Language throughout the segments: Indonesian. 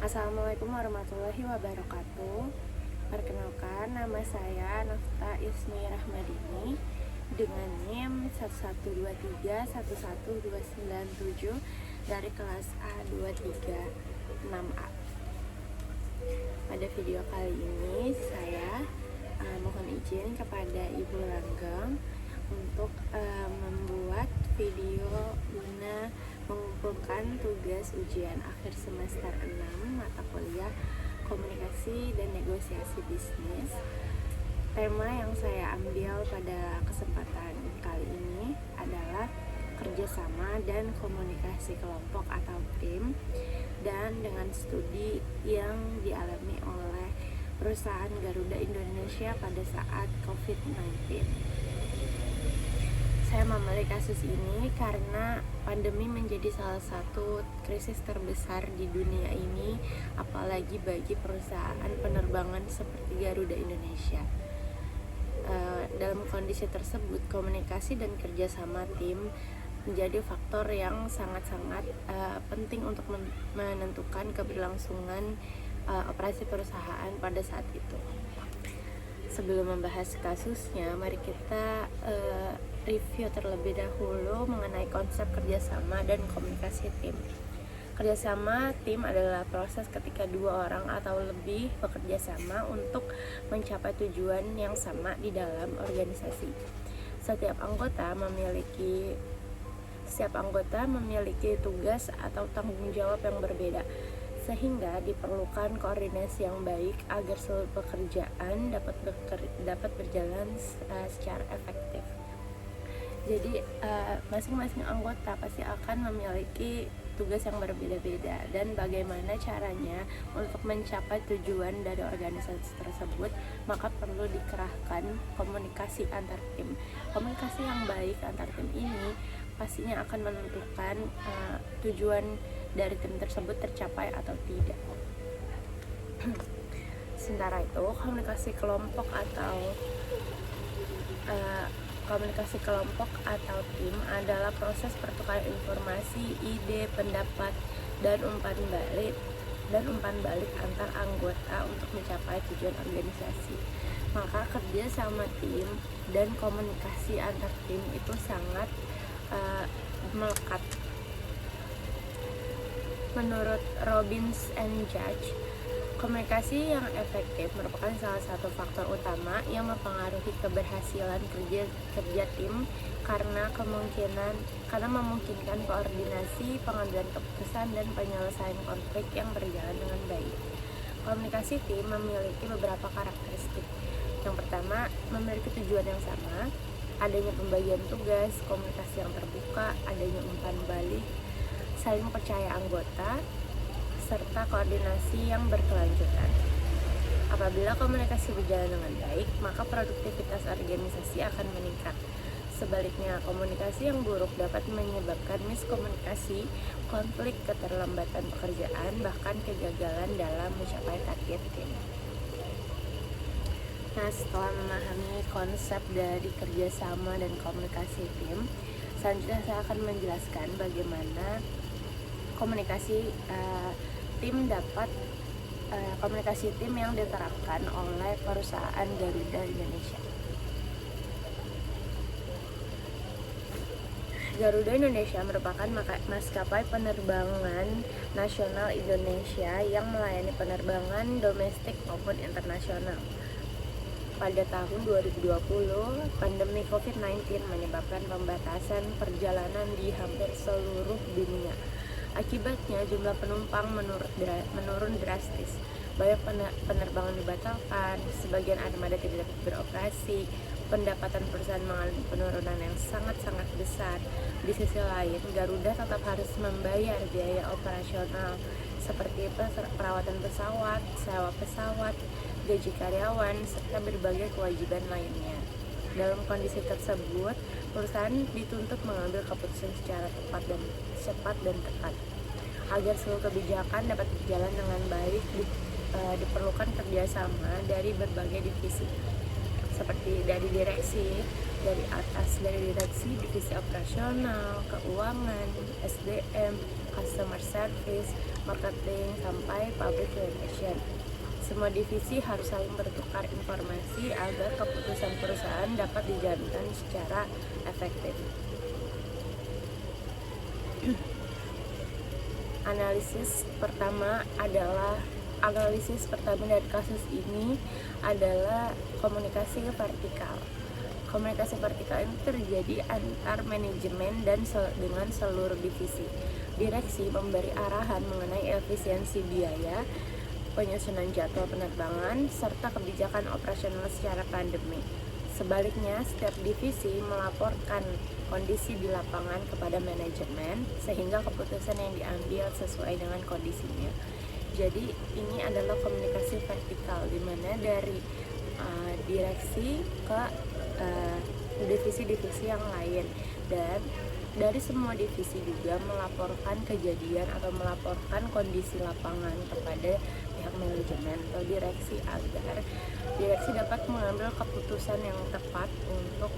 Assalamualaikum warahmatullahi wabarakatuh. Perkenalkan, nama saya Nafta Ismi Rahmadini dengan NIM 112311297 dari kelas A236A. Pada video kali ini saya mohon izin kepada Ibu Langgeng untuk membuat video guna mengumpulkan tugas ujian akhir semester 6 mata kuliah komunikasi dan negosiasi bisnis. Tema yang saya ambil pada kesempatan kali ini adalah kerjasama dan komunikasi kelompok atau tim, dan dengan studi yang dialami oleh perusahaan Garuda Indonesia pada saat COVID-19. Saya memilih kasus ini karena pandemi menjadi salah satu krisis terbesar di dunia ini, apalagi bagi perusahaan penerbangan seperti Garuda Indonesia. Dalam kondisi tersebut, komunikasi dan kerjasama tim menjadi faktor yang sangat-sangat penting untuk menentukan keberlangsungan operasi perusahaan pada saat itu. Sebelum membahas kasusnya, mari kita review terlebih dahulu mengenai konsep kerjasama dan komunikasi tim. Kerjasama tim adalah proses ketika dua orang atau lebih bekerja sama untuk mencapai tujuan yang sama di dalam organisasi. Setiap anggota memiliki tugas atau tanggung jawab yang berbeda, sehingga diperlukan koordinasi yang baik agar seluruh pekerjaan dapat berjalan secara efektif. Jadi masing-masing anggota pasti akan memiliki tugas yang berbeda-beda, dan bagaimana caranya untuk mencapai tujuan dari organisasi tersebut, maka perlu dikerahkan komunikasi antar tim. Komunikasi yang baik antar tim ini pastinya akan menentukan tujuan dari tim tersebut tercapai atau tidak. Sementara itu, komunikasi kelompok atau tim adalah proses pertukaran informasi, ide, pendapat, dan umpan balik antar anggota untuk mencapai tujuan organisasi. Maka kerja sama tim dan komunikasi antar tim itu sangat melekat. Menurut Robbins and Judge, komunikasi yang efektif merupakan salah satu faktor utama yang mempengaruhi keberhasilan kerja tim karena memungkinkan koordinasi, pengambilan keputusan, dan penyelesaian konflik yang berjalan dengan baik. Komunikasi tim memiliki beberapa karakteristik. Yang pertama, memiliki tujuan yang sama, adanya pembagian tugas, komunikasi yang terbuka, adanya umpan balik, saling percaya anggota, serta koordinasi yang berkelanjutan. Apabila komunikasi berjalan dengan baik, maka produktivitas organisasi akan meningkat. Sebaliknya, komunikasi yang buruk dapat menyebabkan miskomunikasi, konflik, keterlambatan pekerjaan, bahkan kegagalan dalam mencapai target tim. Nah, setelah memahami konsep dari kerjasama dan komunikasi tim, selanjutnya saya akan menjelaskan bagaimana komunikasi tim yang diterapkan oleh perusahaan Garuda Indonesia. Garuda Indonesia merupakan maskapai penerbangan nasional Indonesia yang melayani penerbangan domestik maupun internasional. Pada tahun 2020, pandemi COVID-19 menyebabkan pembatasan perjalanan di hampir seluruh dunia. Akibatnya jumlah penumpang menurun drastis. Banyak penerbangan dibatalkan, sebagian armada tidak dapat beroperasi, pendapatan perusahaan mengalami penurunan yang sangat-sangat besar. Di sisi lain, Garuda tetap harus membayar biaya operasional seperti perawatan pesawat, sewa pesawat, gaji karyawan, serta berbagai kewajiban lainnya. Dalam kondisi tersebut, perusahaan dituntut mengambil keputusan secara cepat dan tepat. Agar seluruh kebijakan dapat berjalan dengan baik, diperlukan kerjasama dari berbagai divisi. seperti dari direksi, divisi operasional, keuangan, SDM, customer service, marketing, sampai public relation. Semua divisi harus saling bertukar informasi agar keputusan perusahaan dapat dijalankan secara efektif. Analisis pertama dari kasus ini adalah komunikasi vertikal. Komunikasi vertikal ini terjadi antar manajemen dan dengan seluruh divisi. Direksi memberi arahan mengenai efisiensi biaya, penyusunan jadwal penerbangan, serta kebijakan operasional secara pandemi. Sebaliknya, setiap divisi melaporkan kondisi di lapangan kepada manajemen sehingga keputusan yang diambil sesuai dengan kondisinya. Jadi ini adalah komunikasi vertikal, di mana dari direksi ke divisi-divisi yang lain, dan dari semua divisi juga melaporkan kejadian atau melaporkan kondisi lapangan kepada pihak manajemen atau direksi agar direksi dapat mengambil keputusan yang tepat untuk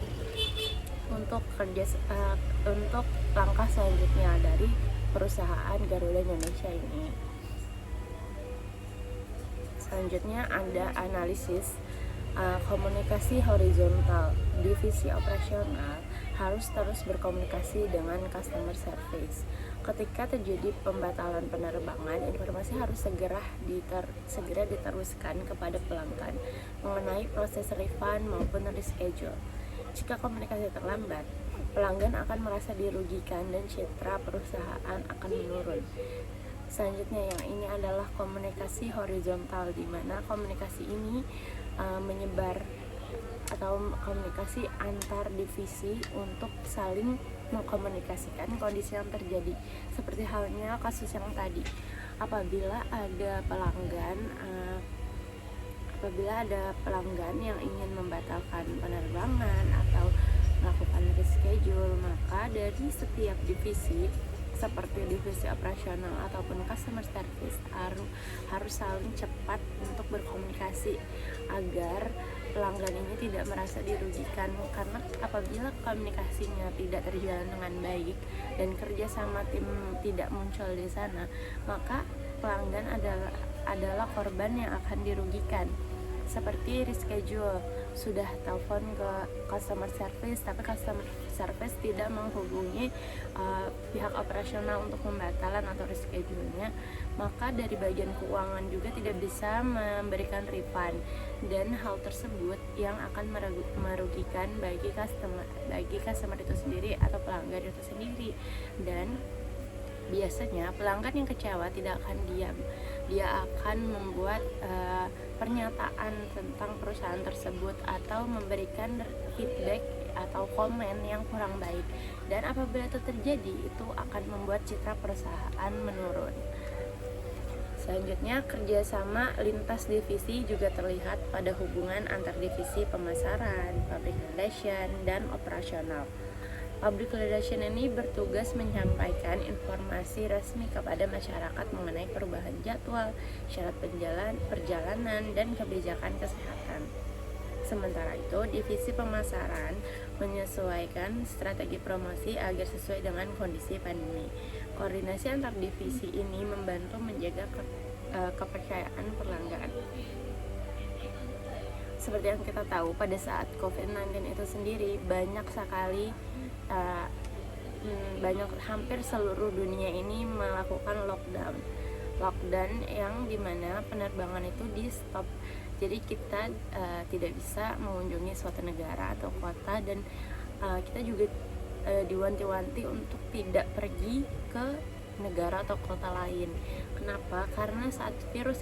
langkah selanjutnya dari perusahaan Garuda Indonesia ini. Selanjutnya ada analisis komunikasi horizontal. Divisi operasional harus terus berkomunikasi dengan customer service. Ketika terjadi pembatalan penerbangan, informasi harus segera diteruskan kepada pelanggan mengenai proses refund maupun reschedule. Jika komunikasi terlambat, pelanggan akan merasa dirugikan dan citra perusahaan akan menurun. Selanjutnya yang ini adalah komunikasi horizontal, di mana komunikasi ini menyebar atau komunikasi antar divisi untuk saling mengkomunikasikan kondisi yang terjadi. Seperti halnya kasus yang tadi, apabila ada pelanggan yang ingin membatalkan penerbangan atau melakukan reschedule, maka dari setiap divisi seperti divisi operasional ataupun customer service harus saling cepat untuk berkomunikasi agar pelanggan ini tidak merasa dirugikan, karena apabila komunikasinya tidak terjalan dengan baik dan kerjasama tim tidak muncul di sana, maka pelanggan adalah korban yang akan dirugikan. Seperti reschedule, sudah telepon ke customer service tapi customer service tidak menghubungi pihak operasional untuk pembatalan atau reschedule-nya, maka dari bagian keuangan juga tidak bisa memberikan refund, dan hal tersebut yang akan merugikan bagi customer itu sendiri atau pelanggan itu sendiri. Dan biasanya pelanggan yang kecewa tidak akan diam, dia akan membuat pernyataan tentang perusahaan tersebut atau memberikan feedback atau komen yang kurang baik, dan apabila itu terjadi, itu akan membuat citra perusahaan menurun. Selanjutnya, kerjasama lintas divisi juga terlihat pada hubungan antar divisi pemasaran, public relation, dan operasional. Public relation ini bertugas menyampaikan informasi resmi kepada masyarakat mengenai perubahan jadwal, syarat perjalanan, dan kebijakan kesehatan. Sementara itu, divisi pemasaran menyesuaikan strategi promosi agar sesuai dengan kondisi pandemi. Koordinasi antar divisi ini membantu menjaga kepercayaan pelanggan. Seperti yang kita tahu, pada saat COVID-19 itu sendiri hampir seluruh dunia ini melakukan lockdown yang dimana penerbangan itu di stop. Jadi kita tidak bisa mengunjungi suatu negara atau kota, dan kita juga diwanti-wanti untuk tidak pergi ke negara atau kota lain. Kenapa? Karena saat virus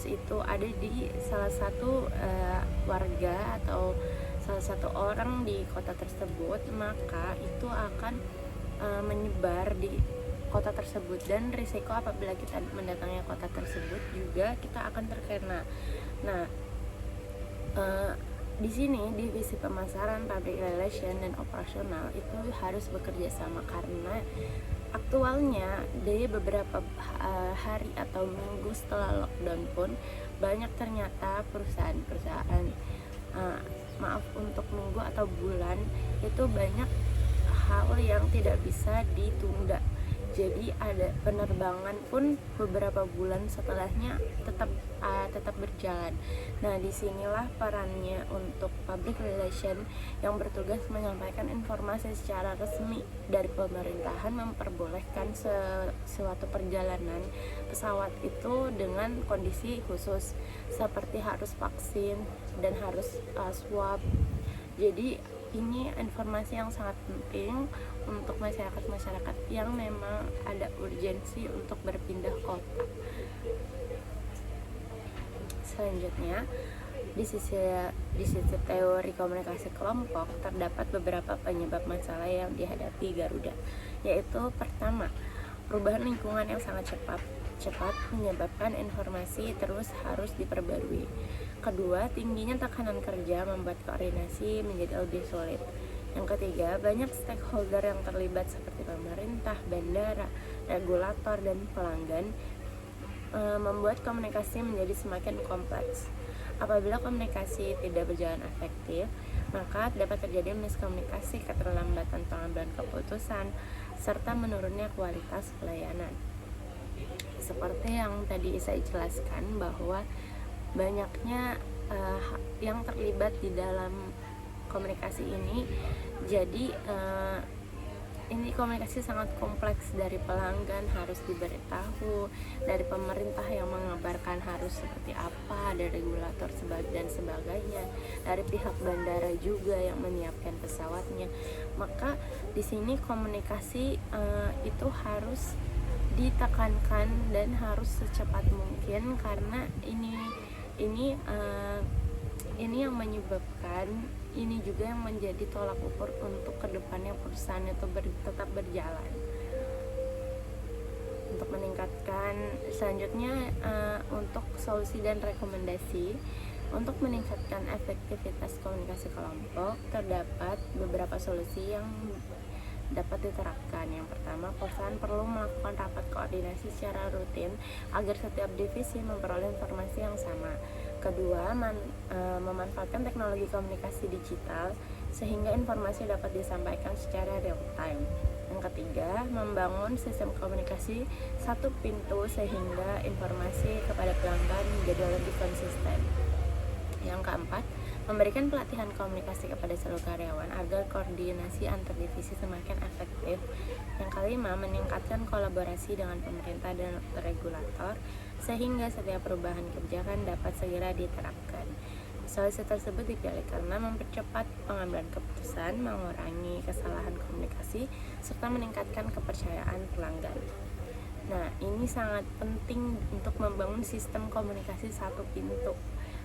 itu ada di salah satu warga atau salah satu orang di kota tersebut, maka itu akan menyebar di kota tersebut, dan risiko apabila kita mendatangi kota tersebut juga kita akan terkena. Nah, di sini divisi pemasaran, public relation, dan operasional itu harus bekerja sama, karena Aktualnya dari beberapa hari atau minggu setelah lockdown pun banyak ternyata perusahaan-perusahaan, maaf, untuk minggu atau bulan itu banyak hal yang tidak bisa ditunda. Jadi ada penerbangan pun beberapa bulan setelahnya tetap berjalan. Nah, disinilah perannya untuk public relation yang bertugas menyampaikan informasi secara resmi dari pemerintahan, memperbolehkan suatu perjalanan pesawat itu dengan kondisi khusus seperti harus vaksin dan harus swab. Jadi ini informasi yang sangat penting untuk masyarakat yang memang ada urgensi untuk berpindah kota. Selanjutnya, di sisi teori komunikasi kelompok terdapat beberapa penyebab masalah yang dihadapi Garuda, yaitu pertama, perubahan lingkungan yang sangat cepat menyebabkan informasi terus harus diperbarui. Kedua, tingginya tekanan kerja membuat koordinasi menjadi lebih sulit. Yang ketiga, banyak stakeholder yang terlibat seperti pemerintah, bandara, regulator, dan pelanggan membuat komunikasi menjadi semakin kompleks. Apabila komunikasi tidak berjalan efektif, maka dapat terjadi miskomunikasi, keterlambatan pengambilan keputusan, serta menurunnya kualitas pelayanan. Seperti yang tadi saya jelaskan bahwa banyaknya yang terlibat di dalam komunikasi ini. Jadi ini komunikasi sangat kompleks, dari pelanggan harus diberitahu, dari pemerintah yang mengabarkan harus seperti apa, dari regulator dan sebagainya, dari pihak bandara juga yang menyiapkan pesawatnya. Maka di sini komunikasi itu harus ditekankan dan harus secepat mungkin, karena ini yang menyebabkan, ini juga yang menjadi tolak ukur untuk kedepannya perusahaan itu tetap berjalan. Untuk meningkatkan selanjutnya, untuk solusi dan rekomendasi untuk meningkatkan efektivitas komunikasi kelompok, terdapat beberapa solusi yang dapat diterapkan. Yang pertama, perusahaan perlu melakukan rapat koordinasi secara rutin agar setiap divisi memperoleh informasi yang sama. Kedua, memanfaatkan teknologi komunikasi digital sehingga informasi dapat disampaikan secara real time. Yang ketiga, membangun sistem komunikasi satu pintu sehingga informasi kepada pelanggan menjadi lebih konsisten. Yang keempat, memberikan pelatihan komunikasi kepada seluruh karyawan agar koordinasi antar divisi semakin efektif. Yang kelima, meningkatkan kolaborasi dengan pemerintah dan regulator sehingga setiap perubahan kebijakan dapat segera diterapkan. Solusi tersebut dipilih karena mempercepat pengambilan keputusan, mengurangi kesalahan komunikasi, serta meningkatkan kepercayaan pelanggan. Nah, ini sangat penting untuk membangun sistem komunikasi satu pintu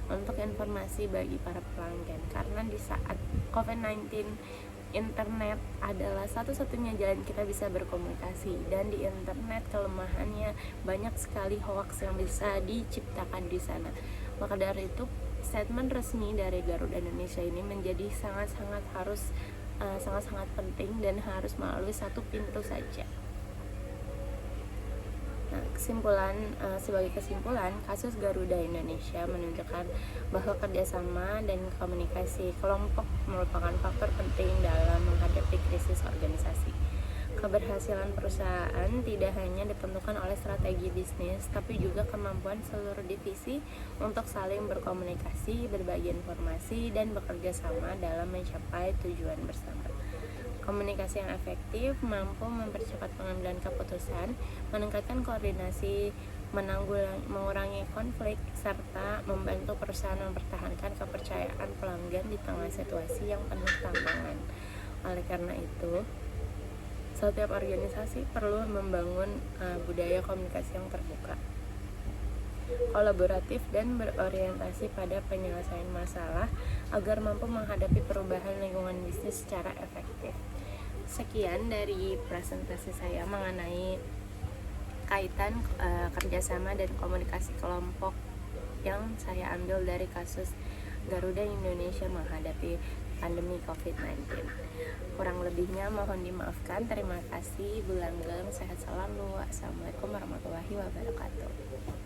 untuk informasi bagi para pelanggan, karena di saat COVID-19 internet adalah satu-satunya jalan kita bisa berkomunikasi, dan di internet kelemahannya banyak sekali hoax yang bisa diciptakan di sana. Maka dari itu statement resmi dari Garuda Indonesia ini menjadi sangat-sangat penting dan harus melalui satu pintu saja. Nah, sebagai kesimpulan, kasus Garuda Indonesia menunjukkan bahwa kerjasama dan komunikasi kelompok merupakan faktor penting dalam menghadapi krisis organisasi. Keberhasilan perusahaan tidak hanya ditentukan oleh strategi bisnis, tapi juga kemampuan seluruh divisi untuk saling berkomunikasi, berbagi informasi, dan bekerja sama dalam mencapai tujuan bersama. Komunikasi yang efektif mampu mempercepat pengambilan keputusan, meningkatkan koordinasi, mengurangi konflik, serta membantu perusahaan mempertahankan kepercayaan pelanggan di tengah situasi yang penuh tantangan. Oleh karena itu, setiap organisasi perlu membangun budaya komunikasi yang terbuka, kolaboratif, dan berorientasi pada penyelesaian masalah agar mampu menghadapi perubahan lingkungan bisnis secara efektif. Sekian dari presentasi saya mengenai kaitan kerjasama dan komunikasi kelompok yang saya ambil dari kasus Garuda Indonesia menghadapi pandemi COVID-19. Kurang lebihnya mohon dimaafkan. Terima kasih. Ibu Langgeng, sehat selalu. Assalamualaikum warahmatullahi wabarakatuh.